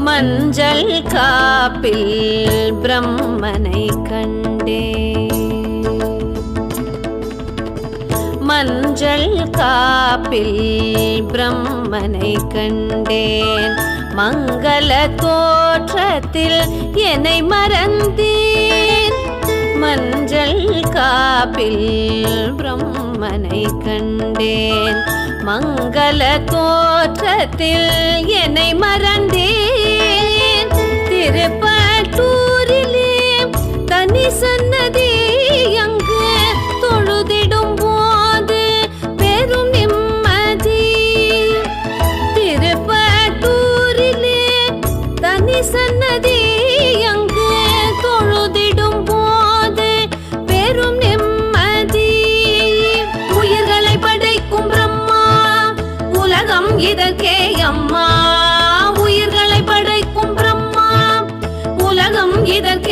மஞ்சள் காப்பில் பிரம்மனை கண்டே. மஞ்சள் காப்பில் பிரம்மனை கண்டேன். மங்கள தோற்றத்தில் என்னை மறந்தேன். மஞ்சள் காப்பில் பிரம்மனை கண்டேன். மங்கள தோற்றத்தில் என்னை மறந்தேன். திருப்பட்டூரிலே தனி சன்னதி அங்கு தொழுதிடும் போது பெரும் நிம்மதி. திருப்பட்டூரிலே தனி சன்னதி அங்கு தொழுதிடும் போது பெரும் நிம்மதி. உயிர்களை படைக்கும் பிரம்மா உலகம் இதற்கே அம்மா. உயிர்களை படைக்கும் பிரம்மா உலகம் இதற்கே